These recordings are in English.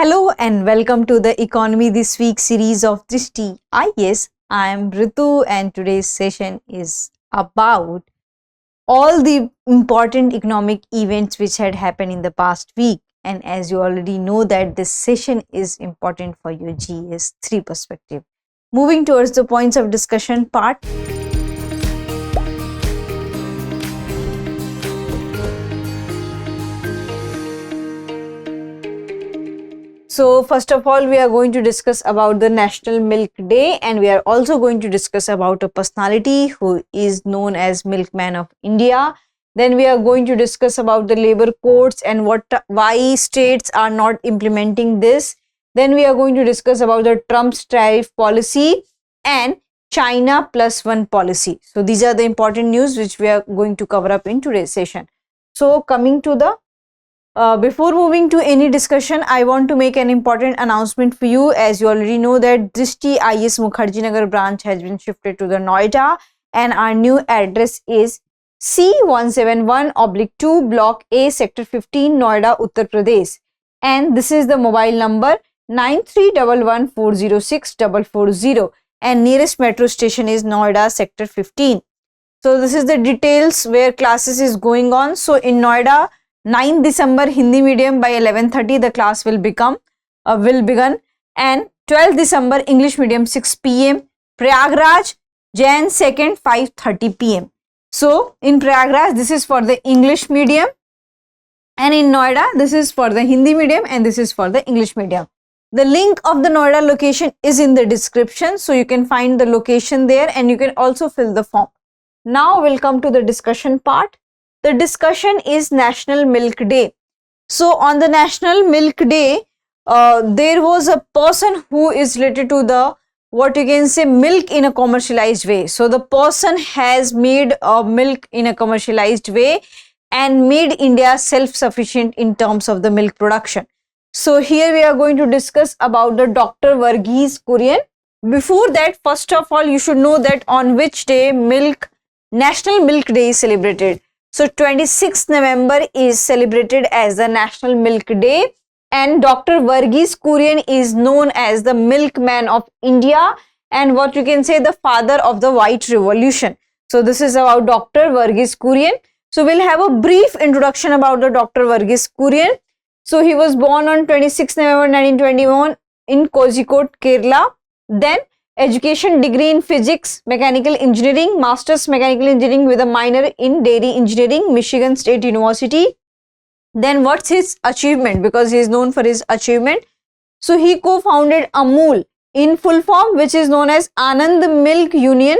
Hello and welcome to the Economy This Week series of Drishti IAS. I am Ritu and today's session is about all the important economic events which had happened in the past week. And as you already know that this session is important for your GS-3 perspective. Moving towards the points of discussion part. So first of all, we are going to discuss about the National Milk Day, and we are also going to discuss about a personality who is known as Milkman of India. Then we are going to discuss about the labor codes and why states are not implementing this. Then we are going to discuss about the Trump's tariff policy and China +1 policy. So these are the important news which we are going to cover up in today's session. So coming to the before moving to any discussion, I want to make an important announcement for you. As you already know that Drishti IAS Mukherjee Nagar branch has been shifted to the Noida, and our new address is C171/2 Block A Sector 15 Noida, Uttar Pradesh. And this is the mobile number 9311406440, and nearest metro station is Noida Sector 15. So this is the details where classes is going on. So in Noida, 9 December Hindi medium by 11:30 the class will begin, and 12 December English medium 6 p.m. Prayagraj Jan 2nd 5:30 p.m. So in Prayagraj this is for the English medium, and in Noida this is for the Hindi medium and this is for the English medium. The link of the Noida location is in the description, so you can find the location there and you can also fill the form. Now we'll come to the discussion part. The discussion is National Milk Day. So on the National Milk Day, there was a person who is related to the milk in a commercialized way. So the person has made milk in a commercialized way and made India self-sufficient in terms of the milk production. So here we are going to discuss about the Dr. 𝐕𝐀𝐒 𝐏𝐫𝐞𝐥𝐢. Before that, first of all, you should know that on which day National Milk Day is celebrated. So 26th November is celebrated as the National Milk Day, and Dr. 𝐕𝐀𝐒 𝐏𝐫𝐞𝐥𝐢 is known as the milkman of India and the father of the White Revolution. So this is about Dr. 𝐕𝐀𝐒 𝐏𝐫𝐞𝐥𝐢. So we'll have a brief introduction about the Dr. 𝐕𝐀𝐒 𝐏𝐫𝐞𝐢. So he was born on 26 November 1921 in Kozhikode, Kerala. Then education degree in physics, mechanical engineering, master's mechanical engineering with a minor in dairy engineering, Michigan State University. Then what's his achievement? Because he is known for his achievement. So he co-founded Amul in full form, which is known as Anand Milk Union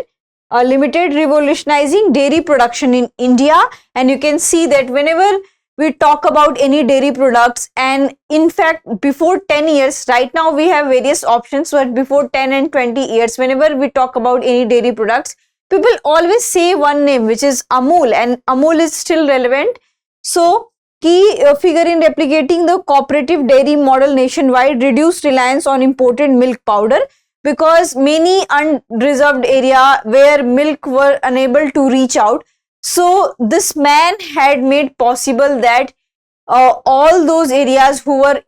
Limited, revolutionizing dairy production in India. And you can see that whenever we talk about any dairy products, and in fact before 10 years, right now we have various options, but before 10 and 20 years, whenever we talk about any dairy products, people always say one name, which is Amul, and Amul is still relevant. So key figure in replicating the cooperative dairy model nationwide, reduced reliance on imported milk powder, because many unreserved area where milk were unable to reach out. So this man had made possible that all those areas who were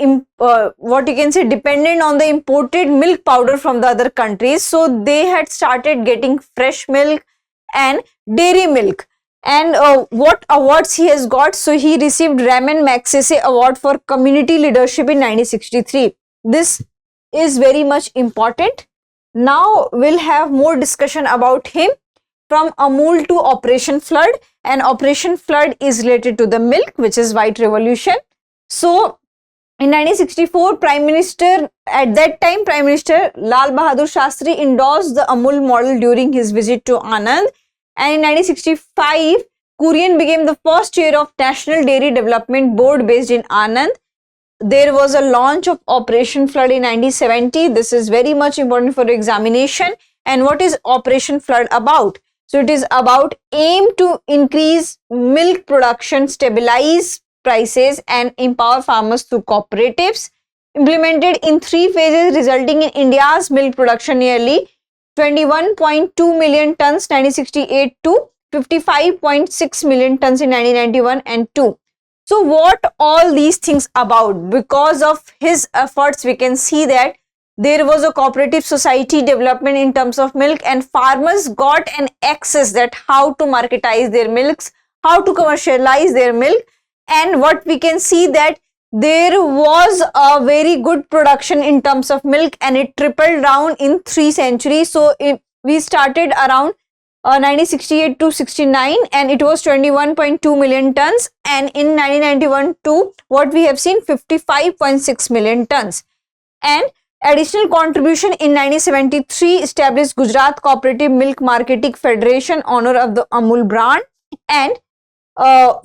dependent on the imported milk powder from the other countries, so they had started getting fresh milk and dairy milk. And what awards he has got? So he received Raman Magsaysay Award for community leadership in 1963. This is very much important. Now we'll have more discussion about him. From Amul to Operation Flood, and Operation Flood is related to the milk, which is White Revolution. So in 1964, Prime Minister Lal Bahadur Shastri endorsed the Amul model during his visit to Anand, and in 1965, Kurian became the first chair of National Dairy Development Board based in Anand. There was a launch of Operation Flood in 1970. This is very much important for examination. And what is Operation Flood about? So it is about aim to increase milk production, stabilize prices and empower farmers through cooperatives. Implemented in 3 phases, resulting in India's milk production nearly 21.2 million tons 1968 to 55.6 million tons in 1991 and 2. So what all these things about? Because of his efforts, we can see that there was a cooperative society development in terms of milk, and farmers got an access that how to marketize their milks, how to commercialize their milk. And what we can see that there was a very good production in terms of milk, and it tripled down in 3 centuries. So we started around 1968 to 69, and it was 21.2 million tons, and in 1991 to what we have seen 55.6 million tons. And additional contribution in 1973 established Gujarat Cooperative Milk Marketing Federation, honor of the Amul brand, and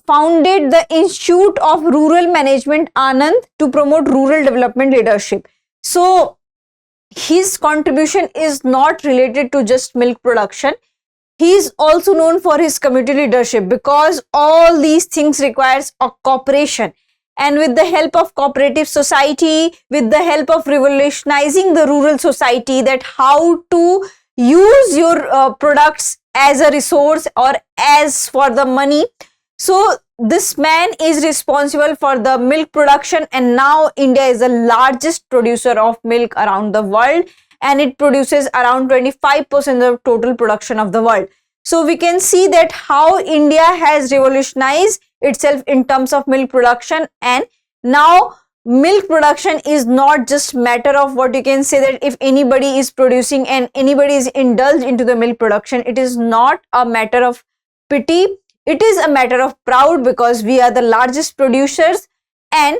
founded the Institute of Rural Management Anand to promote rural development leadership. So his contribution is not related to just milk production. He is also known for his community leadership, because all these things requires a cooperation, and with the help of cooperative society, with the help of revolutionizing the rural society, that how to use your products as a resource or as for the money. So this man is responsible for the milk production, and now India is the largest producer of milk around the world, and it produces around 25% of total production of the world. So we can see that how India has revolutionized itself in terms of milk production, and now milk production is not just matter of what you can say that if anybody is producing and anybody is indulged into the milk production. It is not a matter of pity. It is a matter of proud, because we are the largest producers, and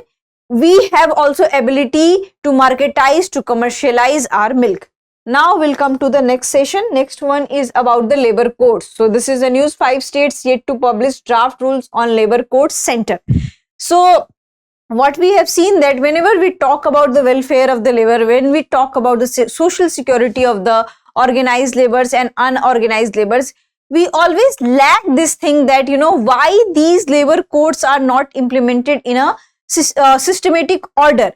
we have also ability to marketize, to commercialize our milk. Now we'll come to the next session. Next one is about the labor codes. So this is the news. 5 states yet to publish draft rules on labor codes center. So what we have seen that whenever we talk about the welfare of the labor, when we talk about the social security of the organized laborers and unorganized laborers, we always lack this thing that, you know, why these labor codes are not implemented in a systematic order.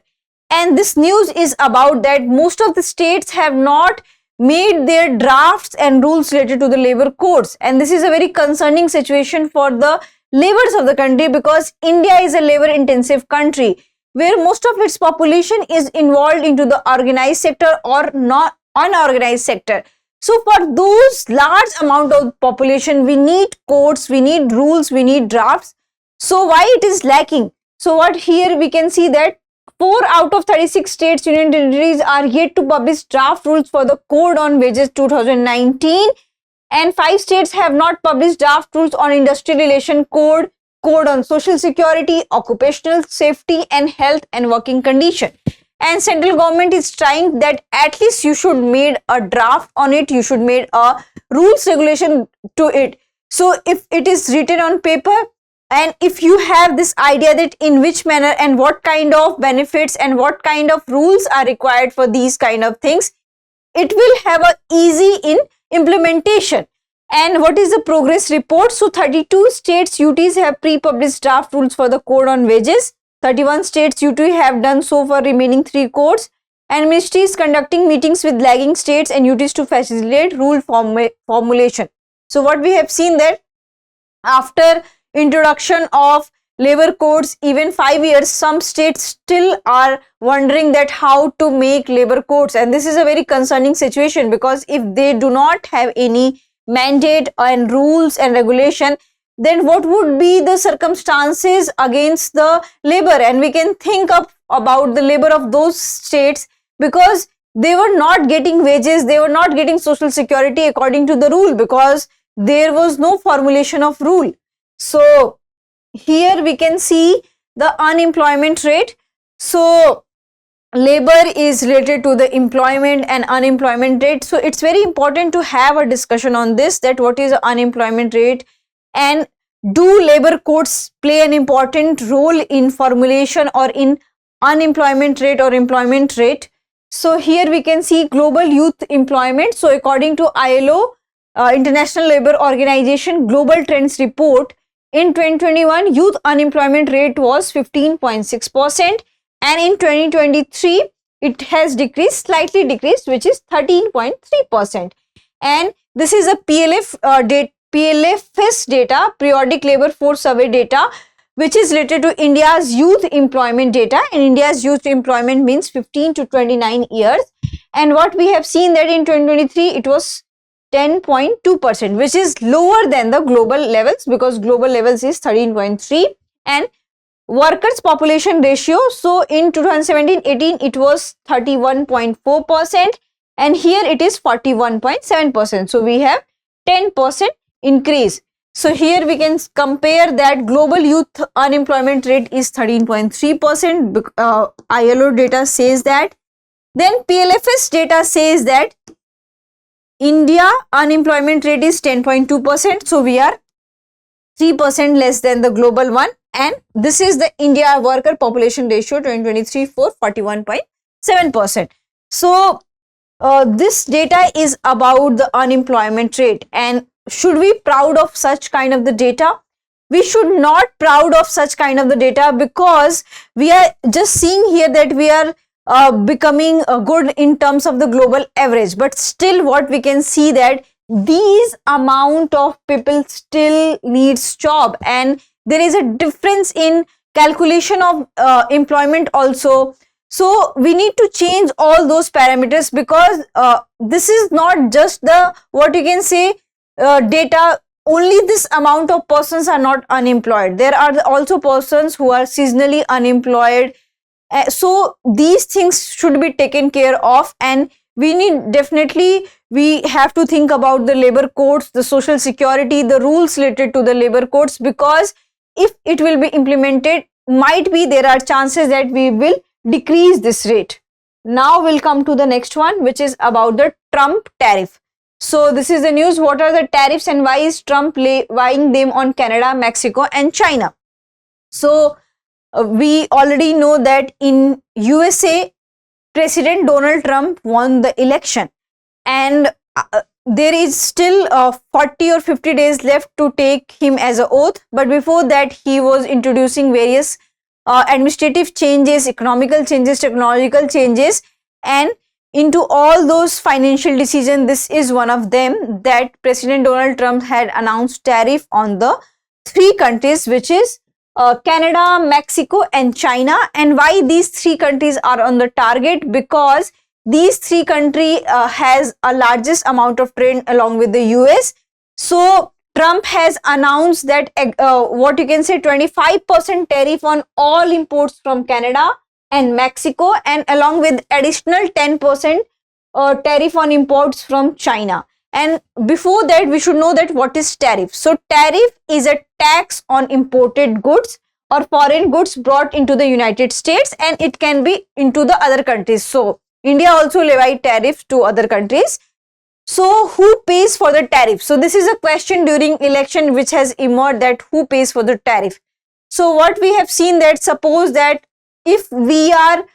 And this news is about that most of the states have not made their drafts and rules related to the labor codes. And this is a very concerning situation for the laborers of the country, because India is a labor intensive country where most of its population is involved into the organized sector or not unorganized sector. So for those large amount of population, we need codes, we need rules, we need drafts. So why it is lacking? So what here we can see that 4 out of 36 states, union territories are yet to publish draft rules for the Code on Wages 2019, and 5 states have not published draft rules on industrial relation code, code on social security, occupational safety and health and working condition. And central government is trying that at least you should made a draft on it, you should made a rules regulation to it. So if it is written on paper, and if you have this idea that in which manner and what kind of benefits and what kind of rules are required for these kind of things, it will have a easy in implementation. And what is the progress report? So 32 states UTs have pre-published draft rules for the Code on Wages. 31 states UT have done so for remaining 3 codes, and ministry is conducting meetings with lagging states and UTs to facilitate rule formulation. So what we have seen that after introduction of labor codes, even 5 years, some states still are wondering that how to make labor codes, and this is a very concerning situation, because if they do not have any mandate and rules and regulation, then what would be the circumstances against the labor? And we can think about the labor of those states, because they were not getting wages, they were not getting social security according to the rule, because there was no formulation of rule. So here we can see the unemployment rate. So labor is related to the employment and unemployment rate. So it's very important to have a discussion on this, that what is the unemployment rate, and do labor codes play an important role in formulation or in unemployment rate or employment rate. So here we can see global youth employment. So according to ILO, International Labour Organization Global Trends Report, in 2021 youth unemployment rate was 15.6%, and in 2023 it has decreased, slightly decreased, which is 13.3%. And this is a PLFS data, periodic labor force survey data. which is related to India's youth employment data, and India's youth employment means 15 to 29 years. And what we have seen that in 2023 it was 10.2%, which is lower than the global levels, because global levels is 13.3. And workers population ratio, so in 2017-18 it was 31.4%, and here it is 41.7%. So we have 10% increase. So here we can compare that global youth unemployment rate is 13.3%. ILO data says that. Then PLFS data says that India unemployment rate is 10.2%. So we are 3% less than the global one. And this is the India worker population ratio 2023 for 41.7%. So this data is about the unemployment rate, and should we be proud of such kind of the data? We should not proud of such kind of the data, because we are just seeing here that we are becoming good in terms of the global average, but still what we can see that these amount of people still needs job, and there is a difference in calculation of employment also. So we need to change all those parameters, because this is not just the what you can say data, only this amount of persons are not unemployed. There are also persons who are seasonally unemployed. So these things should be taken care of, and we need definitely, we have to think about the labor codes, the social security, the rules related to the labor codes, because if it will be implemented, might be there are chances that we will decrease this rate. Now we'll come to the next one, which is about the Trump tariff. So this is the news. What are the tariffs and why is Trump laying them on Canada, Mexico and China? So we already know that in USA, President Donald Trump won the election, and there is still 40 or 50 days left to take him as an oath. But before that, he was introducing various administrative changes, economical changes, technological changes, and into all those financial decisions, this is one of them, that President Donald Trump had announced tariff on the 3 countries, which is Canada, Mexico and China. And why these 3 countries are on the target? Because these 3 countries has a largest amount of trade along with the US. So Trump has announced that what you can say 25% tariff on all imports from Canada and Mexico, and along with additional 10% tariff on imports from China. And before that, we should know that what is tariff. So tariff is a tax on imported goods or foreign goods brought into the United States, and it can be into the other countries. So India also levy tariff to other countries. So who pays for the tariff? So this is a question during election which has emerged, that who pays for the tariff. So what we have seen, that suppose that if we are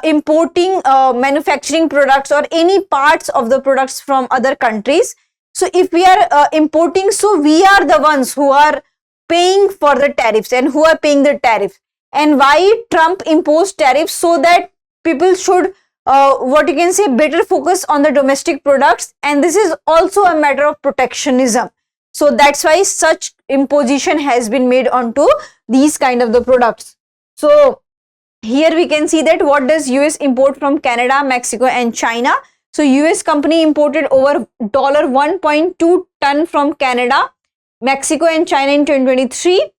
importing manufacturing products or any parts of the products from other countries, so if we are importing, so we are the ones who are paying for the tariffs and who are paying the tariff. And why Trump imposed tariffs? So that people should what you can say better focus on the domestic products, and this is also a matter of protectionism. So that's why such imposition has been made onto these kind of the products. So here we can see that what does US import from Canada, Mexico and China. So US company imported over $1.2 ton from Canada, Mexico and China in 2023.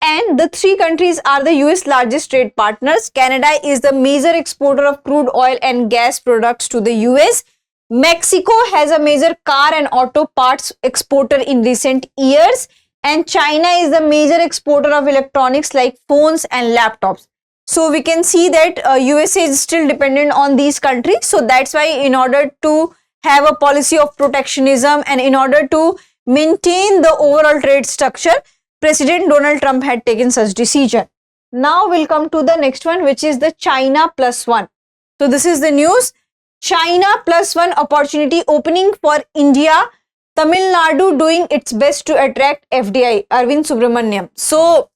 And the 3 countries are the US largest trade partners. Canada is the major exporter of crude oil and gas products to the US. Mexico has a major car and auto parts exporter in recent years. And China is the major exporter of electronics like phones and laptops. So we can see that USA is still dependent on these countries. So that's why in order to have a policy of protectionism and in order to maintain the overall trade structure, President Donald Trump had taken such decision. Now we'll come to the next one, which is the China +1. So this is the news. China +1 opportunity opening for India. Tamil Nadu doing its best to attract FDI. Arvind Subramaniam. So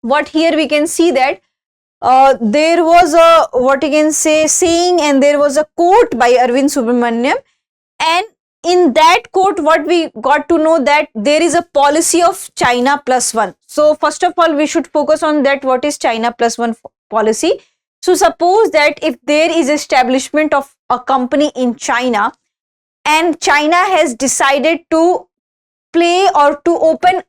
what here we can see that there was a what you can say saying, and there was a quote by Arvind Subramaniam, and in that quote, what we got to know that there is a policy of China plus one. So first of all, we should focus on that. What is China plus one policy? So suppose that if there is establishment of a company in China and China has decided to play or to open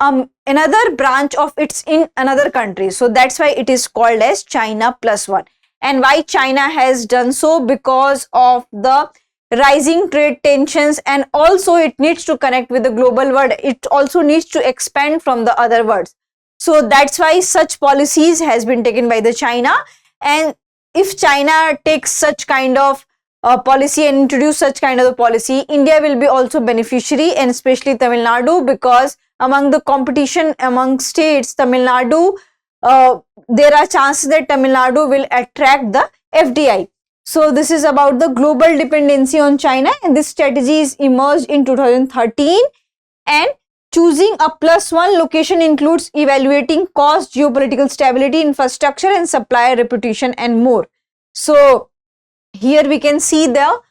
another branch of its in another country. So that's why it is called as China plus one. And why China has done so? Because of the rising trade tensions, and also it needs to connect with the global world. It also needs to expand from the other worlds. So that's why such policies has been taken by the China. And if China takes such kind of policy and introduce such kind of a policy, India will be also beneficiary, and especially Tamil Nadu, because among the competition among states, Tamil Nadu, there are chances that Tamil Nadu will attract the FDI. So this is about the global dependency on China, and this strategy is emerged in 2013. And choosing a plus one location includes evaluating cost, geopolitical stability, infrastructure, and supplier reputation, and more. So here we can see that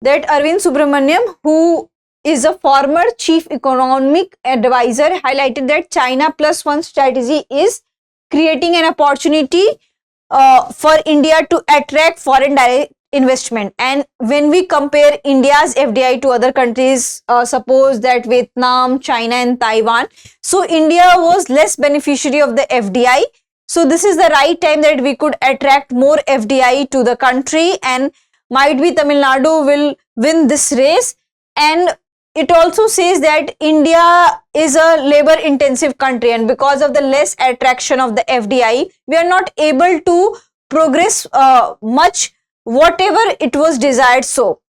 Arvind Subramaniam, who is a former chief economic advisor, highlighted that China plus one strategy is creating an opportunity for India to attract foreign direct investment. And when we compare India's FDI to other countries, suppose that Vietnam, China, and Taiwan, so India was less beneficiary of the FDI. So this is the right time that we could attract more FDI to the country, and might be Tamil Nadu will win this race. And it also says that India is a labor intensive country, and because of the less attraction of the FDI, we are not able to progress much whatever it was desired. So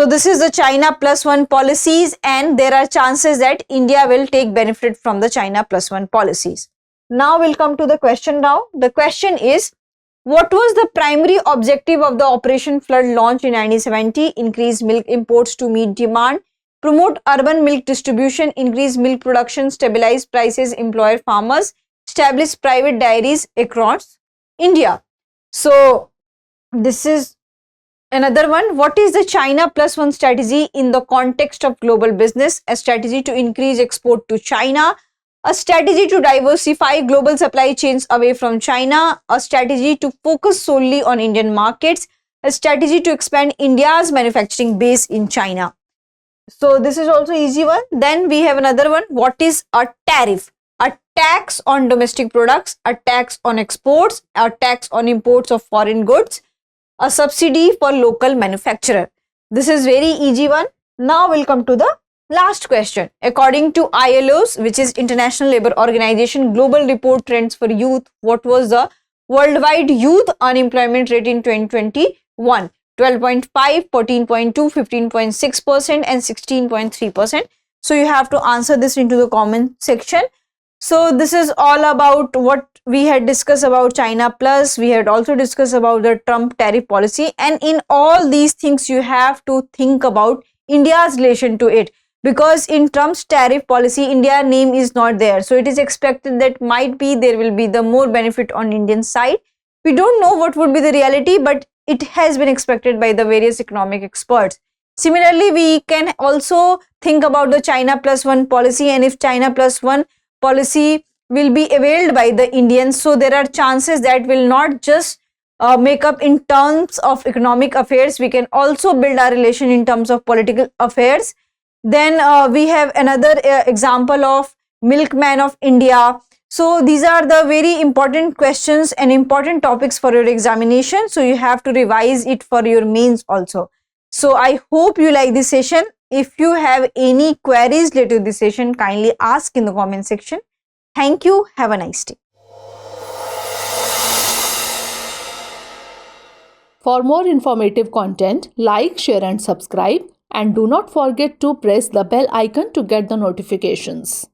this is the China plus one policies, and there are chances that India will take benefit from the China plus one policies. Now we'll come to the question now. The question is, what was the primary objective of the Operation Flood launch in 1970? Increase milk imports to meet demand, promote urban milk distribution, increase milk production, stabilize prices, employ farmers, establish private dairies across India. So this is another one. What is the China plus one strategy in the context of global business? A strategy to increase export to China, a strategy to diversify global supply chains away from China, a strategy to focus solely on Indian markets, a strategy to expand India's manufacturing base in China. So this is also easy one. Then we have another one. What is a tariff? A tax on domestic products, a tax on exports, a tax on imports of foreign goods, a subsidy for local manufacturer. This is very easy one. Now we'll come to the last question. According to ILO's, which is International Labour Organization, global report trends for youth, what was the worldwide youth unemployment rate in 2021? 12.5, 14.2, 15.6%, and 16.3%. So you have to answer this into the comment section. So this is all about what we had discussed about China plus. We had also discussed about the Trump tariff policy, and in all these things you have to think about India's relation to it, because in Trump's tariff policy, India name is not there. So it is expected that might be there will be the more benefit on Indian side. We don't know what would be the reality, but it has been expected by the various economic experts. Similarly, we can also think about the China plus one policy, and if China plus one policy will be availed by the Indians, so there are chances that will not just make up in terms of economic affairs, we can also build our relation in terms of political affairs. Then we have another example of milkman of India. So these are the very important questions and important topics for your examination. So you have to revise it for your mains also. So I hope you like this session. If you have any queries related to this session, kindly ask in the comment section. Thank you. Have a nice day. For more informative content, like, share and subscribe, and do not forget to press the bell icon to get the notifications.